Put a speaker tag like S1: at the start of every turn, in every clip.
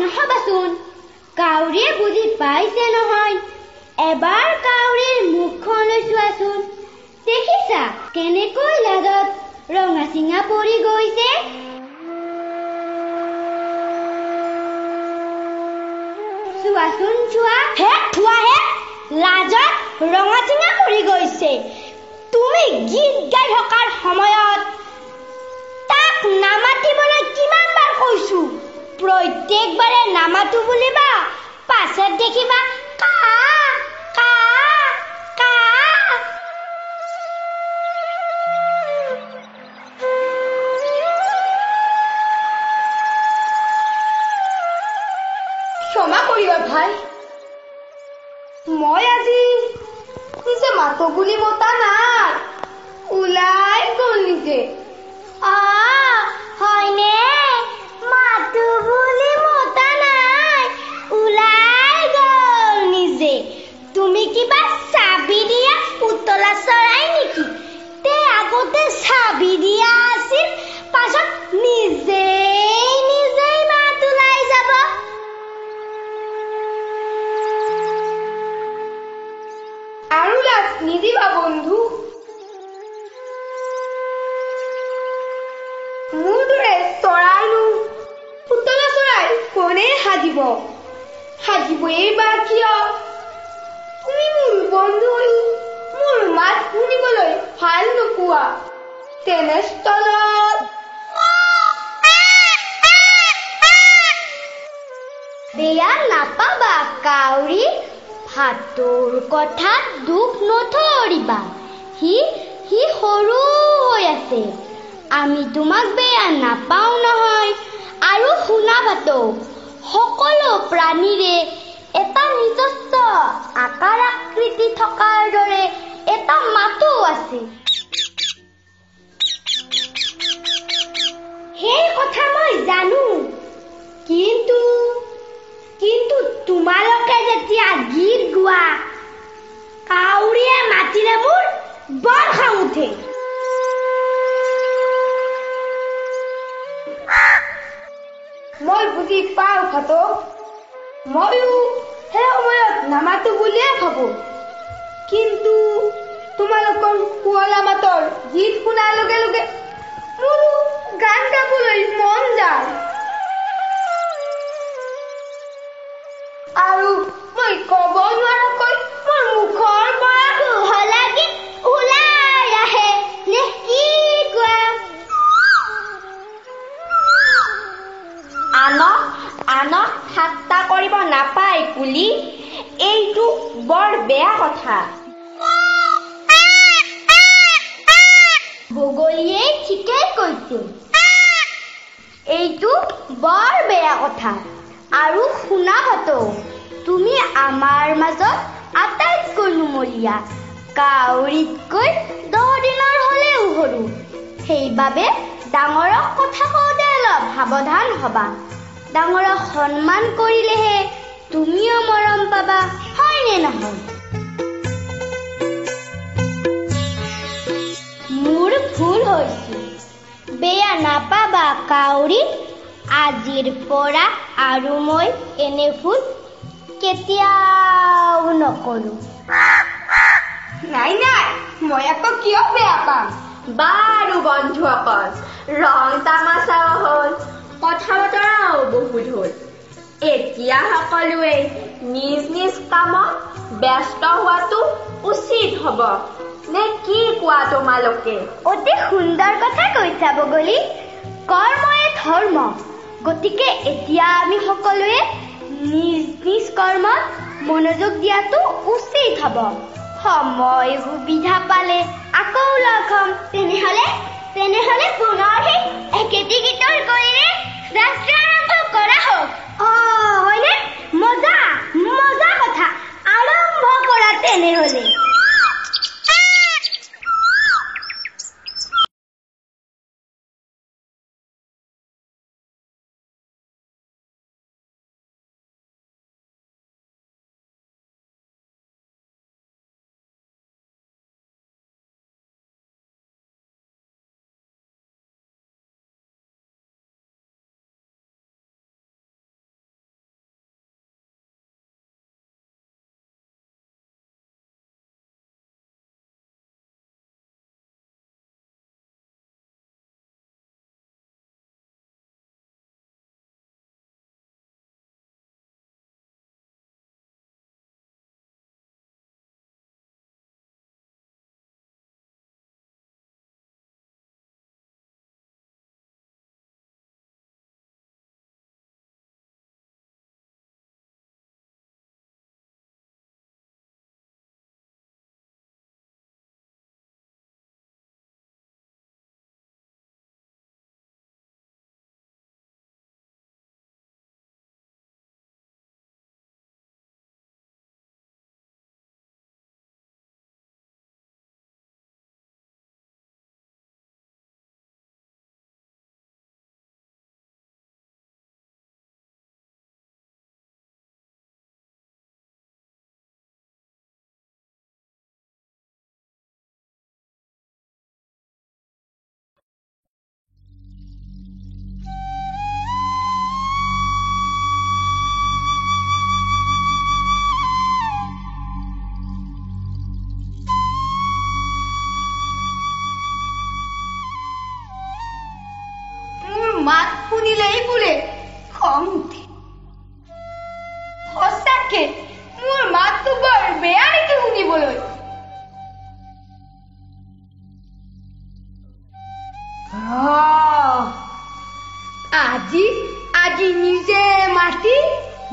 S1: নহবাচোন। কাউৰীয়ে বুজি পাইছে নহয়। এবাৰ কাউৰীৰ মুখখনলৈ চোৱাচোন। দেখিছা কেনেকৈ লাজত ৰঙা চিঙা পৰি গৈছে। চোৱাচোন চোৱা। হে থোৱাহে লাজত ৰঙা চিঙা পৰি গৈছে। তুমি গীত গাই থকাৰ সময়ত তাক নামাতিবলৈ কিমানবাৰ কৈছো। প্ৰত্যেকবাৰে নামাতো বুলিবা, পাছত দেখিবা কা কা কা।
S2: ক্ষমা কৰিবা ভাই, মই আজি নিজে মাতো বুলি মতা নাই, ওলাই গ'ল নিজে।
S1: হয়নে? মাতো বুলি মতা নাই, ওলাই গ'ল নিজে। তুমি কিবা চাবি দিয়া পুতলা চৰাই নেকি? তে আগতে চাবি দিয়া আছিল, পাছত নিজেই মাত ওলাই যাব।
S2: আৰু লাজ নিদিবা বন্ধু। মোৰ দৰে চৰাইনো পুতলা চৰাই কোনে সাজিব? সাজিবই বা কিয়? তুমি মোৰ বন্ধু মোৰ মাত শুনিবলৈ ভাল নোপোৱা। তেনেস্থলত
S1: বেয়া নাপাবা কাউৰী, ভাটৌৰ কথাত দুখ নধৰিবা। সি সৰু হৈ আছে। আমি তোমাক বেয়া নাপাওঁ নহয়। আৰু শুনা ভাটৌ, সকলো প্ৰাণীৰে এটা নিজস্ব আকাৰ আকৃতি থকাৰ দৰে এটা মাতো আছে। সেই কথা মই জানো। কিন্তু তোমালোকে যেতিয়া গীত গোৱা, কাউৰীয়ে মাতিলে মোৰ বৰ খং উঠে।
S2: মই বুজি পাওঁ ভাটৌ, ময়ো সেই সময়ত নামাতো বুলিয়ে ভাবো। কিন্তু তোমালোকৰ শুৱলা মাতৰ গীত শুনাৰ লগে লগে মোৰো গান গাবলৈ মন যায়। আৰু মই ক'ব নোৱাৰাকৈ মোৰ মুখৰ পৰা
S1: শুৱলা গীত ওলাই আহে নে কি কোৱা?
S2: আনক ঠাট্টা কৰিব নাপায় কুলি, এইটো বৰ বেয়া কথা।
S1: বগলীয়ে ঠিকেই কৈছে, এইটো বৰ বেয়া কথা। আৰু শুনা ভাটৌ, তুমি আমাৰ মাজত আটাইতকৈ নুমলীয়া, কাউৰীতকৈ 10 দিনৰ হ'লেও সৰু। সেইবাবে ডাঙৰক কথা কওঁতে অলপ সাৱধান হবা। ডাঙৰক সন্মান কৰিলেহে তুমিও মৰম পাবা, হয়নে নহয়? মোৰ ভুল হৈছে, বেয়া নাপাবা কাউৰী। আজিৰ পৰা আৰু মই এনে ভুল কেতিয়াও নকৰো।
S2: নাই, মই আকৌ কিয় বেয়া পাম? বাৰু বন্ধুসকল, ৰং তামাচাও হ'ল, কথা বতৰাও বহুত হ'ল। এতিয়া সকলোৱে নিজ নিজ কামত ব্যস্ত হোৱাটো উচিত হ'ব নে কি কোৱা তোমালোকে?
S1: অতি সুন্দৰ কথা কৈছা বগলী। কৰ্মই ধৰ্ম। গতিকে এতিয়া আমি সকলোৱে নিজ নিজ কৰ্মত মনোযোগ দিয়াটো উচিত হ'ব। সময় সুবিধা পালে আকৌ লগ হ'ম। তেনেহ'লে পুনৰ সেই একেটি গীতৰ কৰিলে যাত্ৰা আৰম্ভ কৰা হওক। হয়নে? মজা কথা। আৰম্ভ কৰা তেনেহ'লে।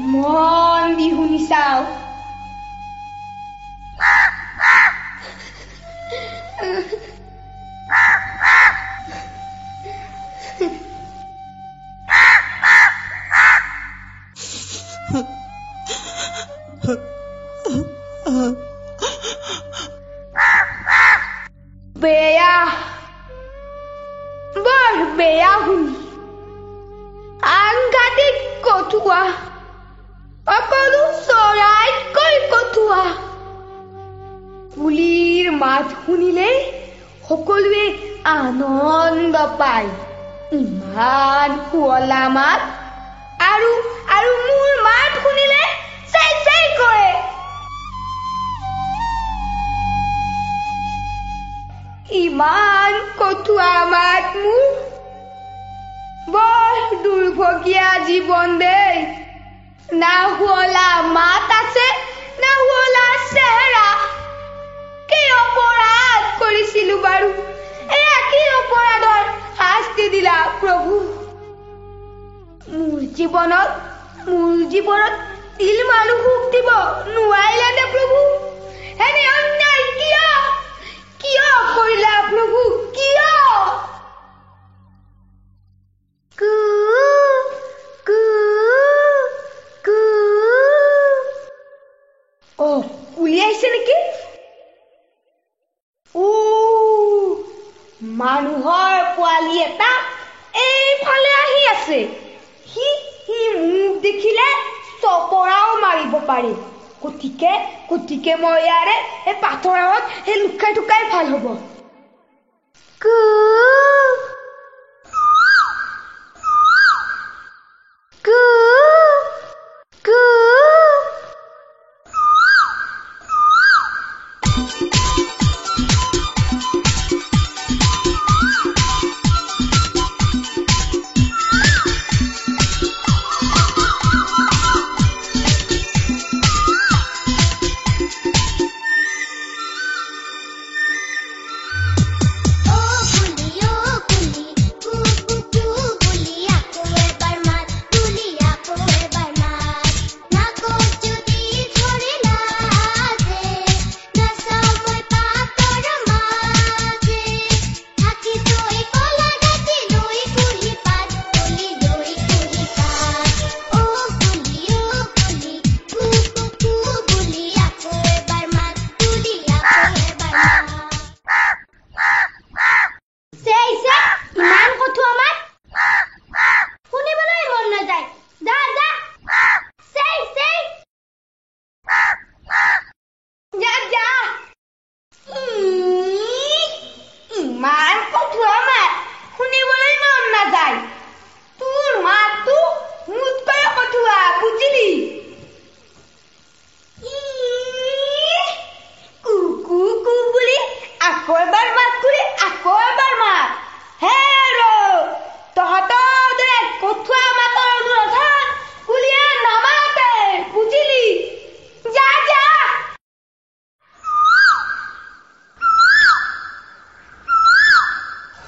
S2: মন দি শুনি চাও। বেয়া, বৰ বেয়া শুনি। আংঘাতিক কঠুৱা, সকলো চৰাইতকৈ কঠুৱা। কুলিৰ মাত শুনিলেই সকলোৱে আনন্দ পায়। ইমান শুৱলা মাত, আৰু মোৰ মাত শুনিলে চাই চাই কৰে। ইমান কঠুৱা মাত মোৰ, বৰ দুৰ্ভগীয়া জীৱন দেই। না শুৱলা মাত আছে, না শুৱলা চেহেৰা। কি অপৰাধ কৰিছিলো বাৰু? এয়া কি অপৰাধৰ শাস্তি দিলা প্ৰভু? মোৰ জীৱনত তিল মানুহ সুখ দিব নোৱাৰিলা নে প্ৰভু? এনে অন্যায় কিয় কৰিলা প্ৰভু? কিয়? উলিয়াইছে নেকি? মানুহৰ পোৱালি এটা এইফালে আহি আছে। সি মোক দেখিলে চপৰাও মাৰিব পাৰে। গতিকে মই ইয়াৰে এই পাথৰত লুকাই থুকাই ভাল হ'ব।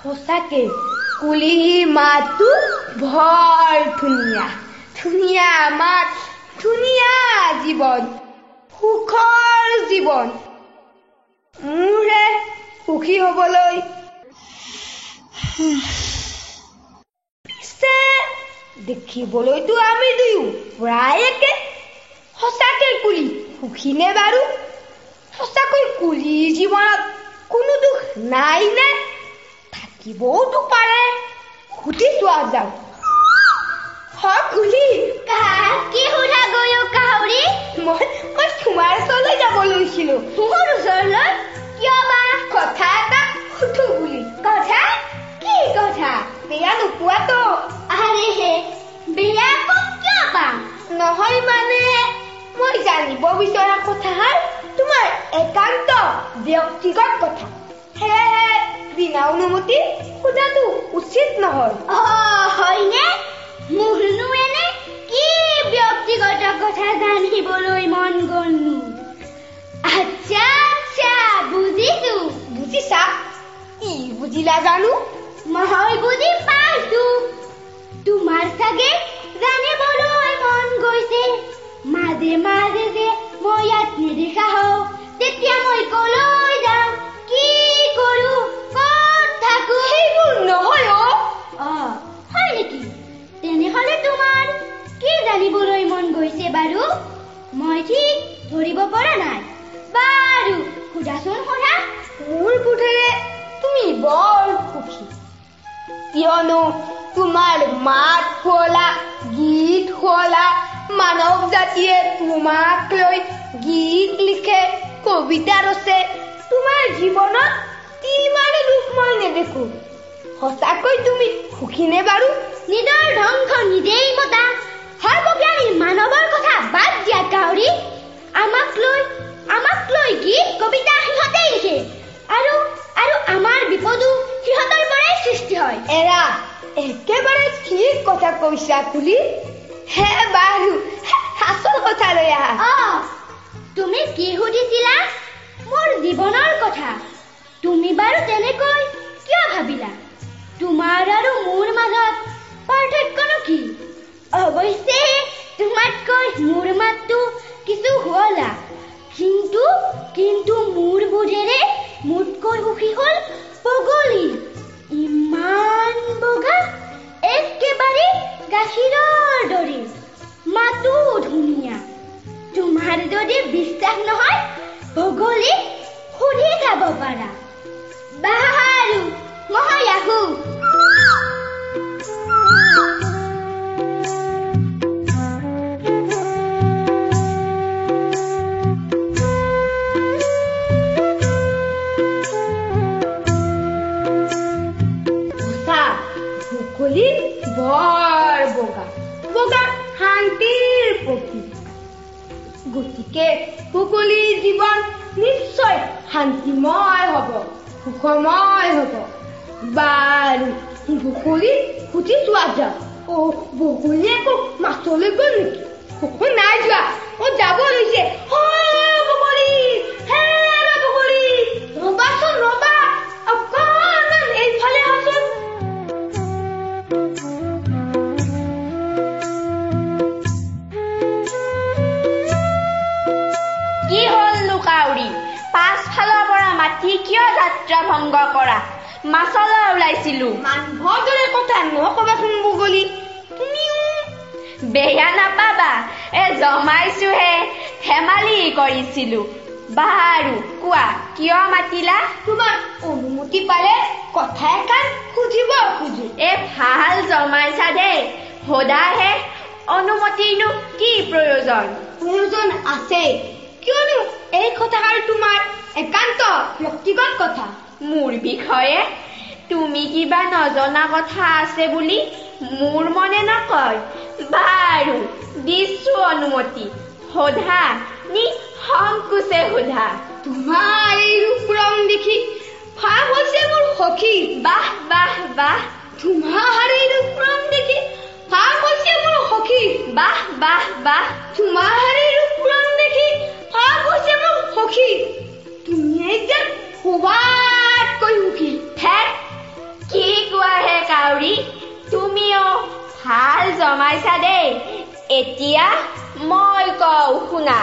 S2: সঁচাকে কুলিৰ মাতটো বৰ ধুনীয়া মাত, ধুনীয়া জীৱন, সুখৰ জীৱন। মোৰে সুখী হবলৈ দেখিবলৈতো আমি দুয়ো প্ৰায় একে। সঁচাকৈ কুলি সুখী নে বাৰু? সঁচাকৈ কুলিৰ জীৱনত কোনো দুখ নাই নে? থাকিবওতো পাৰে, সুধি চোৱা যাওক। কুলি
S1: কি সোধা গৈ কাউৰী?
S2: মই তোমাৰ ওচৰলৈ যাব লৈছিলো।
S1: মোৰ ওচৰলৈ? কিয় বা?
S2: কথা এটা সুধো বুলি।
S1: কথা?
S2: কি কথা? বেয়া নোপোৱাতো?
S1: আৰে বেয়া কিয় পাম?
S2: নহয় মানে মই জানিব বিচৰা কথাষাৰ তোমাৰ একান্ত ব্যক্তিগত কথা। সেয়েহে বিনা অনুমতি সোধাটো উচিত নহয়।
S1: হয়নে? মোৰনো এনে কি ব্যক্তিগত কথা জানিবলৈ মন গ'লনো? আচ্ছা বুজিছো।
S2: বুজিছা? কি বুজিলা জানো?
S1: মই বুজি পাইছো। তোমাৰ চাগে জানিবলৈ মন গৈছে মন গৈছে বাৰু মই ঠিক ধৰিব পৰা নাই বাৰু খুদাচোন সোধা
S2: মোৰ বোধেৰে তুমি বৰ সুখী কিয়নো তোমাৰ মাত শুৱলা গীত শুৱলা মানৱ জাতিয়ে তোমাক লৈ গীত লিখে কবিতা ৰচে তোমাৰ জীৱনত তিলমানো দুখ মই নেদেখো সঁচাকৈ তুমি সুখীনে বাৰু
S1: নিজৰ ধ্বংস নিজেই মতা সৰ্বজ্ঞানী মানৱৰ কথা বাদ দিয়া কাউৰী আমাক লৈ গীত কবিতা সিহঁতেই লিখে আৰু আমাৰ বিপদো সিহঁতৰ পৰাই সৃষ্টি হয়
S2: এৰা একেবাৰে ঠিক কথা কৈছা কুলি হে বাৰু আচল কথা লৈ আহা
S1: তুমি কি সুধিছিলা মোৰ জীৱনৰ কথা তুমি বাৰু তেনেকৈ কিয় ভাবিলা তোমাৰ আৰু মোৰ মাজত পাৰ্থক্যনো কি অৱশ্যে তোমাতকৈ মোৰ মাতটো কিছু শুৱলা কিন্তু মোৰ বোধেৰে মোতকৈ সুখী হ'ল পগলী ইমান বগা একেবাৰে গাখীৰৰ দৰে মাতো ধুনীয়া তোমাৰ যদি বিশ্বাস নহয় পগলীক সুধি চাব পাৰা বাৰু মই আহোঁ
S2: বৰ বগা শান্তিৰ প্ৰতীক গতিকে সকলোৰ জীৱন নিশ্চয় শান্তিময় হ'ব সুখময় হ'ব বাৰু বকুলি সুধি চোৱা যাওক বকুলি আকৌ মাছলৈ গ'ল নেকি নাই যোৱা যাব লৈছে বকুলি ৰবাচোন ৰবা অকণমান এইফালে আছোন
S3: কি হ'ল লুকাউৰী পাছফালৰ পৰা মাটি কিয় যাত্ৰা ভংগ কৰা মাছলৈ ওলাইছিলো
S2: মানুহৰ দৰে কথা নকবাচোন বগলী তুমিও
S3: বেয়া নাপাবা জমাইছোহে ধেমালি কৰিছিলো বাৰু কোৱা কিয় মাতিলা
S2: তোমাৰ অনুমতি পালে কথা এষাৰ সুধিব খোজো
S3: ভাল জমাইছা দেই সোধাহে অনুমতিনো কি প্ৰয়োজন
S2: আছে কিয়নো এই কথাষাৰ তোমাৰ একান্ত ব্যক্তিগত কথা
S3: মোৰ বিষয়ে তুমি কিবা নজনা কথা আছে বুলি মোৰ মনে নকয় বাৰু দিছো অনুমতি সোধা নিসংকোচে সোধা
S2: তোমাৰ এই ৰূপ ৰং দেখি ভাৱ হৈছে মোৰ সখী
S3: বাহ বাহ বাহ
S2: তোমাৰ এই ৰূপ ৰং দেখি ভাৱ হৈছে মোৰ সখী
S3: বাহ বাহ বাহ
S2: তোমাৰ এই ৰূপ ৰং দেখি ভাৱ হৈছে মোৰ সখী তুমি একদম খুবাতকৈ সুখী
S3: কি কোৱাহে কাউৰী তুমিও ভাল জমাইছা দেই এতিয়া মই কওঁ শুনা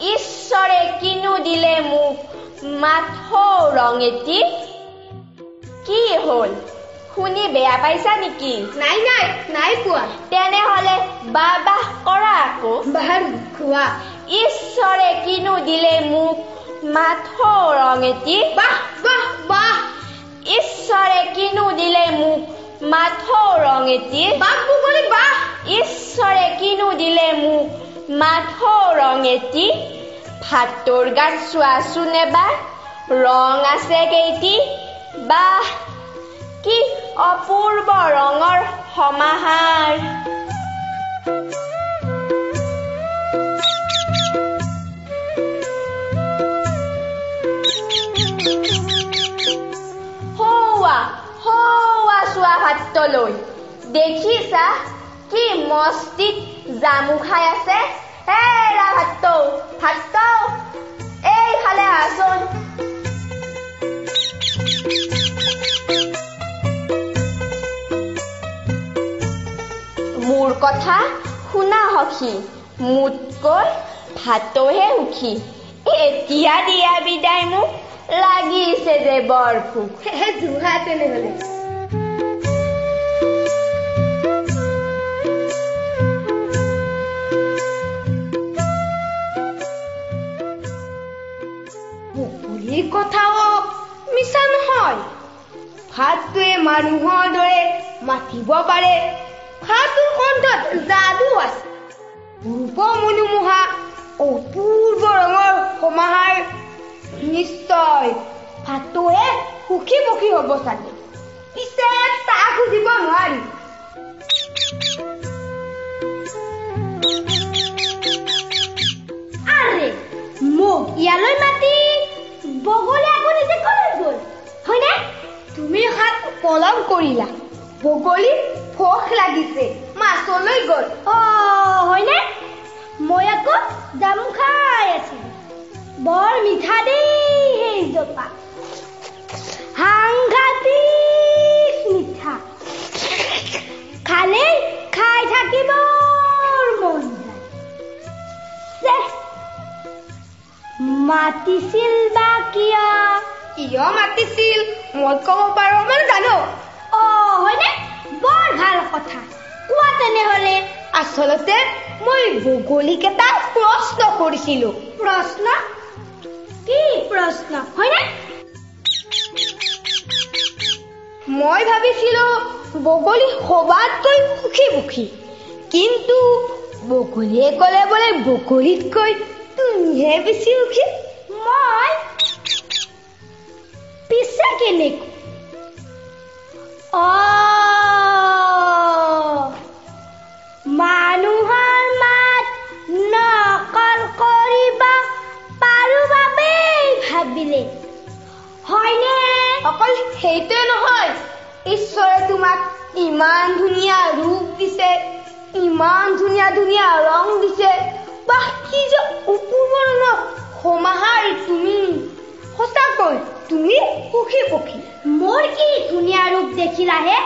S3: ঈশ্বৰে কিনো দিলে মোক মাথো ৰং এটি কি হ'ল শুনি বেয়া পাইছা নেকি
S2: নাই পোৱা
S3: তেনেহলে বাহ কৰা আকৌ
S2: বাৰু খোৱা
S3: ঈশ্বৰে কিনো দিলে মোক মাথো ৰং এটি
S2: বাহ
S3: ঈশ্বৰে কিনো দিলে মোক মাথো ৰং এটি ঈশ্বৰে কিনো দিলে মোক মাথো ৰং এটি ভাতৰ গাত চোৱাচোন এবাৰ ৰং আছে কেইটি বাহ কি অপূৰ্ব ৰঙৰ সমাহাৰ চোৱা ভাতলৈ দেখিছা কি মস্তিত জামু খাই আছে ভাত এইফালে আছোন মোৰ কথা শুনা সখী মোতকৈ ভাতহে সুখী এতিয়া দিয়া বিদায় মোক লাগিছে যে বৰ ভোক
S2: জুহা তেনেহলে এই কথাও মিছা নহয়। ভাতটোৱে মানুহৰ দৰে মাতিব পাৰে। ভাতটোৰ কণ্ঠত যাদু আছে। ৰূপ মনোমোহা অপূৰ্ব ৰঙৰ সমাহাৰ। নিশ্চয় ভাতটোৱে সুখী পখী হ'ব চাগে। পিছে তাক খুজিব নোৱাৰি।
S1: আৰে মোক ইয়ালৈ মাতি বগলী আকৌ নিজে কলৈ গ'ল হয়নে?
S2: তুমি হাত পলম কৰিলা। বগলী ভোক লাগিছে, মাছলৈ গ'ল।
S1: হয়নে? মই আকৌ জামু খাই আছিলো। বৰ মিঠা দেই সেই জোপা, সাংঘাতিক মিঠা। খালেই খাই থাকিবৰ মন যায়। মাতিছিল বা কিয়?
S2: কিয় মাতিছিল মই ক'ব পাৰো, মানে জানো।
S1: হয়নে? বৰ ভাল কথা, কোৱা তেনেহলে।
S2: আচলতে মই বগলীক এটা প্ৰশ্ন কৰিছিলো।
S1: প্ৰশ্ন? কি প্ৰশ্ন হয়নে?
S2: মই ভাবিছিলো বগলী সবাতকৈ সুখী সুখী, কিন্তু বগলীয়ে ক'লে বোলে বগলীতকৈ তুমিহে বেছি সুখী।
S1: মই পিছে কেনেকৈ? মানুহৰ মাত নকল কৰিব পাৰো বাবেই ভাবিলে হয়নে?
S2: অকল সেইটোৱে নহয়, ঈশ্বৰে তোমাক ইমান ধুনীয়া ৰূপ দিছে, ইমান ধুনীয়া ধুনীয়া ৰং দিছে, বা কি যে অপূৰ্ব ৰঙৰ সমাহাৰ। তুমি সঁচাকৈ তুমি সুখী পখী।
S1: মোৰ কি ধুনীয়া ৰূপ দেখিলাহে,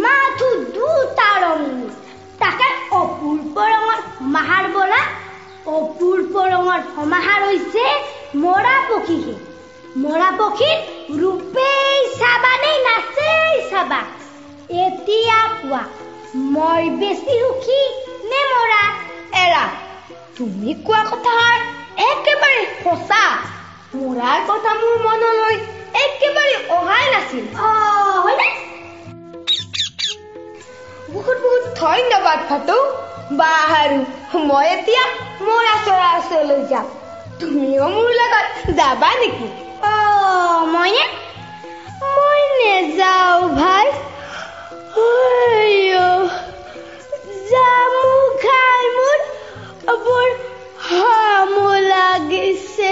S1: মাথো দুটা ৰং, তাকে অপূৰ্ব ৰঙৰ সমাহাৰ বোলা। অপূৰ্ব ৰঙৰ সমাহাৰ হৈছে মৰা পক্ষীহে। মৰা পক্ষীৰ ৰূপেই চাবা নে নাচেই চাবা? এতিয়া কোৱা, মই বেছি সুখী নে মৰা?
S2: এৰা, তুমি কোৱা কথাষাৰ একেবাৰে সঁচা। মৰাৰ কথা মোৰ মনলৈ একেবাৰে অহাই নাছিল।
S1: হয়নে?
S2: বহুত বহুত ধন্যবাদ ফাটু। বাৰু মই এতিয়া মৰা চৰা ওচৰলৈ যাম, তুমিও মোৰ লগত যাবা নেকি?
S1: মইনে? মই নেযাওঁ ভাই। জামু খাই মোৰ বৰ হামো লাগিছে।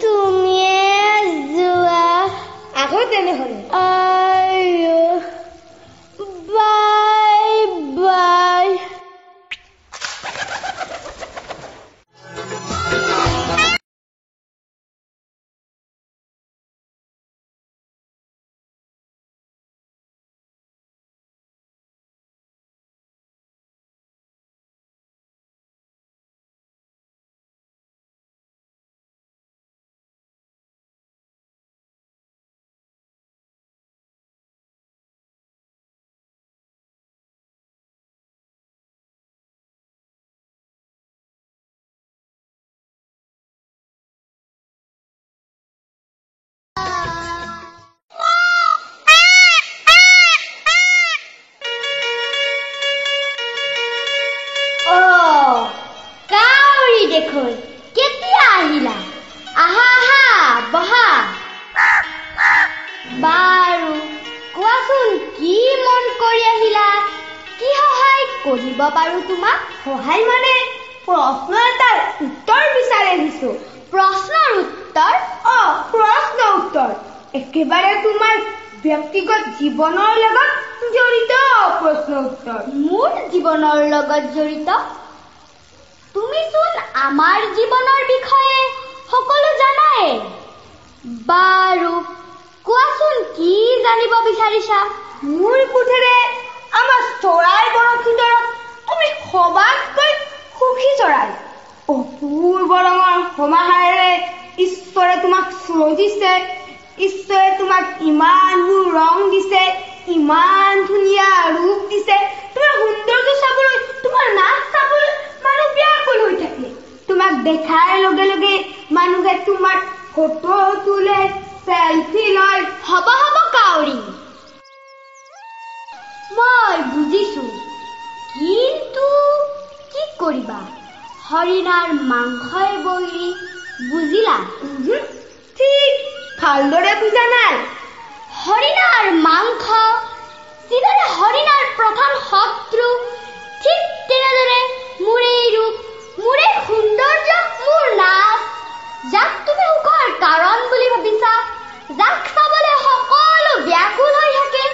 S1: তুমিয়ে যোৱা।
S2: আহো তেনেহলে।
S1: Bye bye. দেখোন কেতিয়া আহিলা? আহা আহা বহা। বাৰু কোৱাচোন কি মন কৰি আহিলা? কি সহায় কৰিব পাৰো তোমাক?
S2: সহায় মানে প্ৰশ্ন এটাৰ উত্তৰ বিচাৰি আহিছো।
S1: প্ৰশ্নৰ উত্তৰ?
S2: প্ৰশ্ন উত্তৰ একেবাৰে তোমাৰ ব্যক্তিগত জীৱনৰ লগত জড়িত প্ৰশ্ন উত্তৰ।
S1: মোৰ জীৱনৰ লগত জড়িত? তুমিচোন আমাৰ জীৱনৰ বিষয়ে সকলো জানাই। বাৰু কোৱাচোন কি জানিব বিচাৰিছা?
S2: মোৰ বোধেৰে আমাৰ চৰাই বৰশীদৰত তুমি সবাতকৈ সুখী চৰাই। অপূৰ্ব ৰঙৰ সমাহাৰেৰে ঈশ্বৰে তোমাক দিছে। ঈশ্বৰে তোমাক ইমান ৰং দিছে, ইমান ধুনীয়া ৰূপ দিছে। তোমাৰ সৌন্দৰ্য চাবলৈ, তোমাৰ নাচ চাবলৈ মানুহ ব্যাকুল হৈ থাকে। ফটো তোলে, সেলফি লয়।
S1: হব হব কাউৰী, মই বুজিছো, কিন্তু কি কৰিবা, হৰিণাৰ মাংসই বৈৰী, বুজিলা?
S2: ঠিক ভালদৰে বুজা নাই।
S1: হৰিণাৰ মাংস যিদৰে হৰিণাৰ প্ৰধান শত্ৰু, ঠিক তেনেদৰে মোৰ এই ৰূপ, মোৰ এই সৌন্দৰ্য, মোৰ নাচ, যাক তুমি সুখৰ কাৰণ বুলি ভাবিছা, যাক চাবলৈ সকলো ব্যাকুল হৈ থাকে,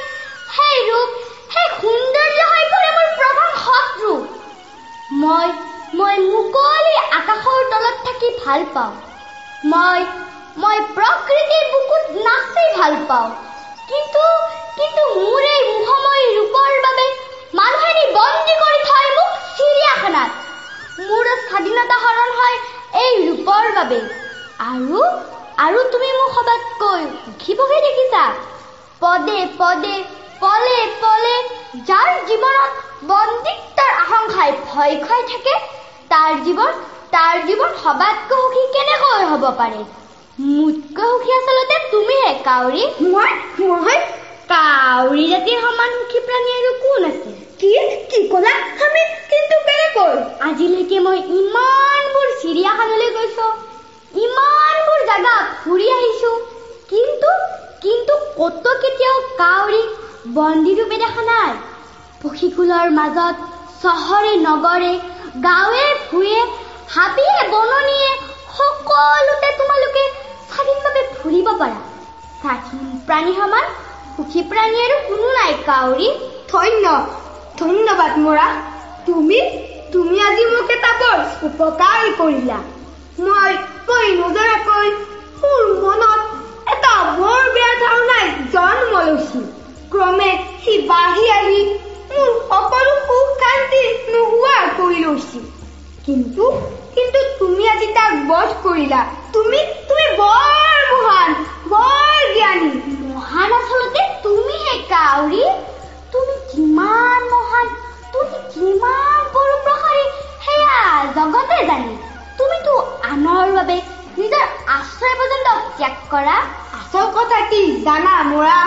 S1: সেই ৰূপ, সেই সৌন্দৰ্য হৈ পৰে মোৰ প্ৰধান শত্ৰু। মই মুকলি আকাশৰ তলত থাকি ভাল পাওঁ। মই প্ৰকৃতিৰ বুকুত নাচি ভাল পাওঁ। কিন্তু মোৰ এই মোহময়ী ৰূপৰ বাবে মানুহে বন্দী কৰি থয় মোক চিৰিয়াখানাত। মোৰ স্বাধীনতা হৰণ হয় এই ৰূপৰ বাবে। আৰু তুমি মোক সবাতকৈ সুখী পঢ়ি দেখিছা। পদে পদে, পলে পলে, যাৰ জীৱনত বন্দীত্বৰ আশংকাই ভয় খাই থাকে, তাৰ জীৱন সবাতকৈ সুখী কেনেকৈ হ'ব পাৰে? মোতকৈ সুখী আচলতে তুমিহে কাউৰী।
S2: মই
S1: কাউৰী জাতিৰ সমান সুখী প্ৰাণী আৰু কোন আছে?
S2: কি ক'লা? আমি কিন্তু কেনেকৈ?
S1: আজিলৈকে মই ইমানবোৰ চিৰিয়াখানালৈ গৈছো, ইমানবোৰ জাগা ফুৰি আহিছো, কিন্তু কতো কেতিয়াও কাউৰী বন্দী ৰূপে দেখা নাই। পক্ষীকুলৰ মাজত, চহৰে নগৰে, গাঁৱে ভূঞে, হাবিয়ে বননিয়ে, সকলোতে তোমালোকে স্বাধীনভাৱে ফুৰিব পাৰা। স্বাধীন প্ৰাণী সমান সুখী প্ৰাণী আৰু কোনো নাই কাউৰী।
S2: ধন্যবাদ মৰা। তুমি আজি মোক এটা বৰ উপকাৰ কৰিলা। মই নজৰাকৈ মোৰ মনত এটা বৰ বেয়া ধাৰণাই জন্ম লৈছিল। ক্ৰমে সি বাঢ়ি আহি মোৰ সকলো সুখ শান্তি নোহোৱা কৰি লৈছিল। কিন্তু তুমি আজি তাক বধ কৰিলা। তুমি বৰ মহান, বৰ জ্ঞানী।
S1: মহান আচলতে তুমিহে কাউৰী। তুমি কিমান মহান, তুমি কিমান বড়োপ্ৰসাৰী, সেয়া জগতে জানে। তুমিতো আনৰ বাবে নিজৰ আশ্ৰয় পৰ্যন্ত ত্যাগ কৰা।
S2: আচল কথা কি জানা মৰা?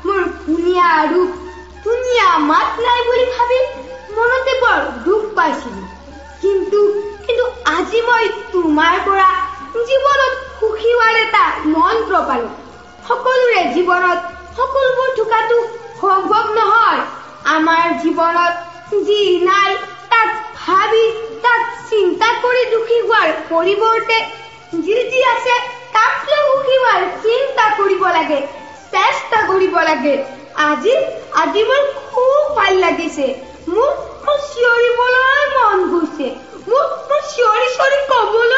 S2: মোৰ ধুনীয়া ৰূপ, ধুনীয়া মাত নাই বুলি ভাবি মনতে বৰ দুখ পাইছিলো। কিন্তু আজি মই তোমাৰ পৰা জীৱনত সুখী হোৱাৰ এটা মন্ত্ৰ পালো। সকলোৰে জীৱনত সকলোবোৰ থকাটো সম্ভৱ নহয়। আমাৰ জীৱনত যি নাই তাক ভাবি, তাক চিন্তা কৰি দুখী হোৱাৰ পৰিৱৰ্তে যি আছে তাক লৈ সুখী হোৱাৰ চিন্তা কৰিব লাগে, চেষ্টা কৰিব লাগে। আজি মোৰ খুব ভাল লাগিছে। মোৰ চিঞৰিবলৈ মন গৈছে। মোৰ চিঞৰি ক'বলৈ